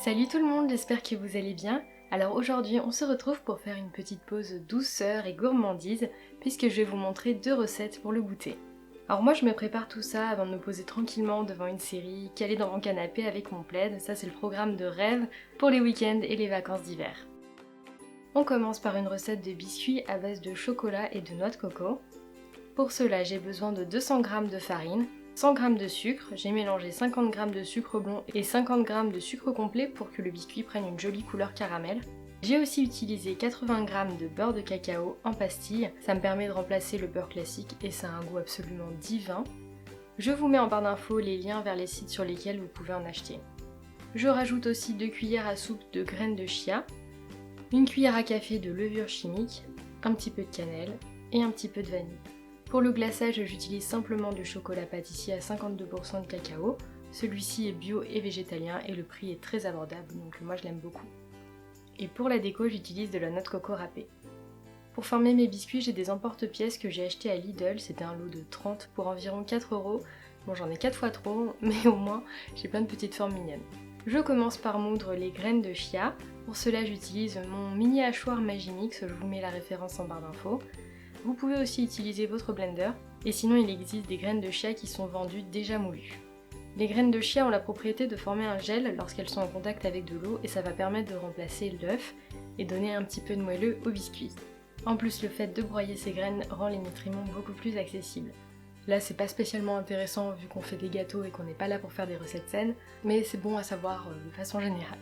Salut tout le monde, j'espère que vous allez bien. Alors aujourd'hui on se retrouve pour faire une petite pause douceur et gourmandise puisque je vais vous montrer 2 recettes pour le goûter. Alors moi je me prépare tout ça avant de me poser tranquillement devant une série, calée dans mon canapé avec mon plaid, ça c'est le programme de rêve pour les week-ends et les vacances d'hiver. On commence par une recette de biscuits à base de chocolat et de noix de coco. Pour cela j'ai besoin de 200 g de farine, 100 g de sucre, j'ai mélangé 50 g de sucre blond et 50 g de sucre complet pour que le biscuit prenne une jolie couleur caramel. J'ai aussi utilisé 80 g de beurre de cacao en pastille, ça me permet de remplacer le beurre classique et ça a un goût absolument divin. Je vous mets en barre d'infos les liens vers les sites sur lesquels vous pouvez en acheter. Je rajoute aussi 2 cuillères à soupe de graines de chia, 1 cuillère à café de levure chimique, un petit peu de cannelle et un petit peu de vanille. Pour le glaçage, j'utilise simplement du chocolat pâtissier à 52% de cacao. Celui-ci est bio et végétalien et le prix est très abordable, donc moi je l'aime beaucoup. Et pour la déco, j'utilise de la noix de coco râpée. Pour former mes biscuits, j'ai des emporte-pièces que j'ai achetés à Lidl, c'était un lot de 30 pour environ 4 €. Bon, j'en ai 4 fois trop, mais au moins j'ai plein de petites formes mignonnes. Je commence par moudre les graines de chia. Pour cela, j'utilise mon mini hachoir Magimix, je vous mets la référence en barre d'infos. Vous pouvez aussi utiliser votre blender, et sinon il existe des graines de chia qui sont vendues déjà moulues. Les graines de chia ont la propriété de former un gel lorsqu'elles sont en contact avec de l'eau et ça va permettre de remplacer l'œuf et donner un petit peu de moelleux au biscuit. En plus, le fait de broyer ces graines rend les nutriments beaucoup plus accessibles. Là, c'est pas spécialement intéressant vu qu'on fait des gâteaux et qu'on n'est pas là pour faire des recettes saines, mais c'est bon à savoir de façon générale.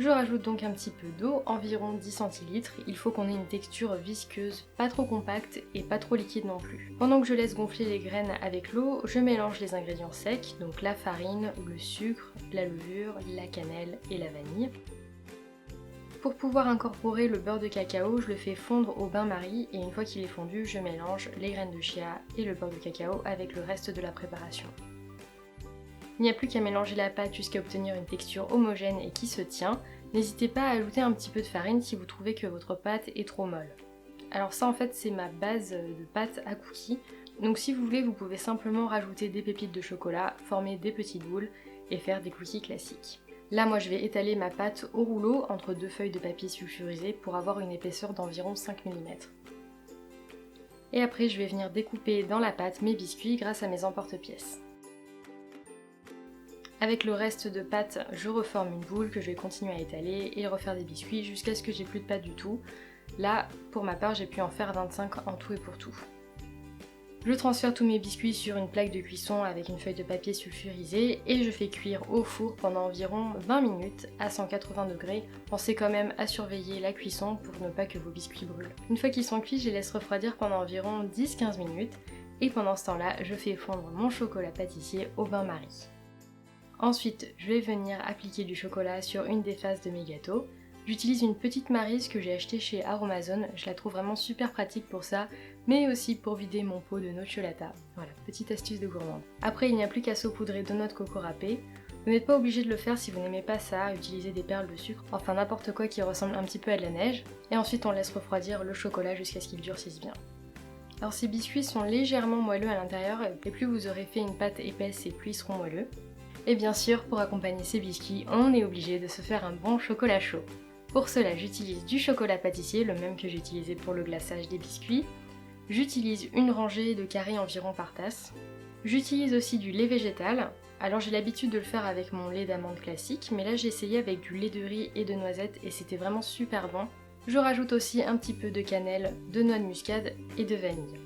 Je rajoute donc un petit peu d'eau, environ 10 centilitres. Il faut qu'on ait une texture visqueuse, pas trop compacte et pas trop liquide non plus. Pendant que je laisse gonfler les graines avec l'eau, je mélange les ingrédients secs, donc la farine, le sucre, la levure, la cannelle et la vanille. Pour pouvoir incorporer le beurre de cacao, je le fais fondre au bain-marie et une fois qu'il est fondu, je mélange les graines de chia et le beurre de cacao avec le reste de la préparation. Il n'y a plus qu'à mélanger la pâte jusqu'à obtenir une texture homogène et qui se tient. N'hésitez pas à ajouter un petit peu de farine si vous trouvez que votre pâte est trop molle. Alors ça en fait c'est ma base de pâte à cookies. Donc si vous voulez vous pouvez simplement rajouter des pépites de chocolat, former des petites boules et faire des cookies classiques. Là moi je vais étaler ma pâte au rouleau entre 2 feuilles de papier sulfurisé pour avoir une épaisseur d'environ 5 mm. Et après je vais venir découper dans la pâte mes biscuits grâce à mes emporte-pièces. Avec le reste de pâte, je reforme une boule que je vais continuer à étaler et refaire des biscuits jusqu'à ce que j'ai plus de pâte du tout. Là, pour ma part, j'ai pu en faire 25 en tout et pour tout. Je transfère tous mes biscuits sur une plaque de cuisson avec une feuille de papier sulfurisée et je fais cuire au four pendant environ 20 minutes à 180 degrés. Pensez quand même à surveiller la cuisson pour ne pas que vos biscuits brûlent. Une fois qu'ils sont cuits, je les laisse refroidir pendant environ 10-15 minutes et pendant ce temps-là, je fais fondre mon chocolat pâtissier au bain-marie. Ensuite, je vais venir appliquer du chocolat sur une des faces de mes gâteaux. J'utilise une petite maryse que j'ai achetée chez Aromazone, je la trouve vraiment super pratique pour ça, mais aussi pour vider mon pot de nocciolata. Voilà, petite astuce de gourmande. Après, il n'y a plus qu'à saupoudrer de noix de coco râpée. Vous n'êtes pas obligé de le faire si vous n'aimez pas ça, utilisez des perles de sucre, enfin n'importe quoi qui ressemble un petit peu à de la neige. Et ensuite, on laisse refroidir le chocolat jusqu'à ce qu'il durcisse bien. Alors ces biscuits sont légèrement moelleux à l'intérieur, et plus vous aurez fait une pâte épaisse et plus ils seront moelleux. Et bien sûr, pour accompagner ces biscuits, on est obligé de se faire un bon chocolat chaud. Pour cela, j'utilise du chocolat pâtissier, le même que j'ai utilisé pour le glaçage des biscuits. J'utilise une rangée de carrés environ par tasse. J'utilise aussi du lait végétal. Alors j'ai l'habitude de le faire avec mon lait d'amande classique, mais là j'ai essayé avec du lait de riz et de noisettes et c'était vraiment super bon. Je rajoute aussi un petit peu de cannelle, de noix de muscade et de vanille.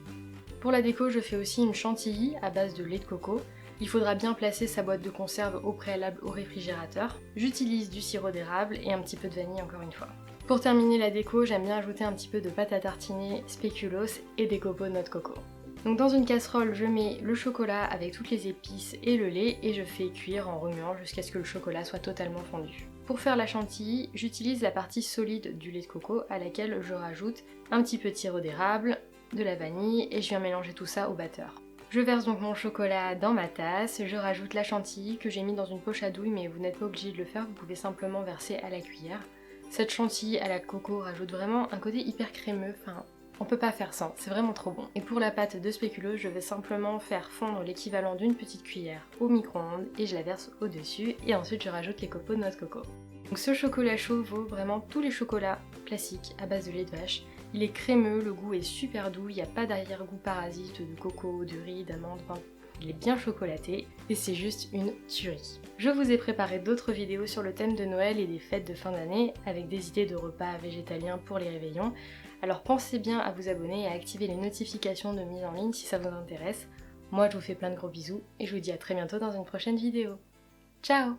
Pour la déco, je fais aussi une chantilly à base de lait de coco. Il faudra bien placer sa boîte de conserve au préalable au réfrigérateur. J'utilise du sirop d'érable et un petit peu de vanille encore une fois. Pour terminer la déco, j'aime bien ajouter un petit peu de pâte à tartiner, spéculoos et des copeaux de noix de coco. Donc dans une casserole, je mets le chocolat avec toutes les épices et le lait et je fais cuire en remuant jusqu'à ce que le chocolat soit totalement fondu. Pour faire la chantilly, j'utilise la partie solide du lait de coco à laquelle je rajoute un petit peu de sirop d'érable, de la vanille et je viens mélanger tout ça au batteur. Je verse donc mon chocolat dans ma tasse, je rajoute la chantilly que j'ai mis dans une poche à douille mais vous n'êtes pas obligé de le faire, vous pouvez simplement verser à la cuillère. Cette chantilly à la coco rajoute vraiment un côté hyper crémeux, enfin on peut pas faire sans, c'est vraiment trop bon. Et pour la pâte de spéculoos, je vais simplement faire fondre l'équivalent d'une petite cuillère au micro-ondes et je la verse au-dessus et ensuite je rajoute les copeaux de noix de coco. Donc ce chocolat chaud vaut vraiment tous les chocolats classiques à base de lait de vache. Il est crémeux, le goût est super doux, il n'y a pas d'arrière-goût parasite de coco, de riz, d'amande, enfin, il est bien chocolaté et c'est juste une tuerie. Je vous ai préparé d'autres vidéos sur le thème de Noël et des fêtes de fin d'année avec des idées de repas végétaliens pour les réveillons. Alors pensez bien à vous abonner et à activer les notifications de mise en ligne si ça vous intéresse. Moi je vous fais plein de gros bisous et je vous dis à très bientôt dans une prochaine vidéo. Ciao!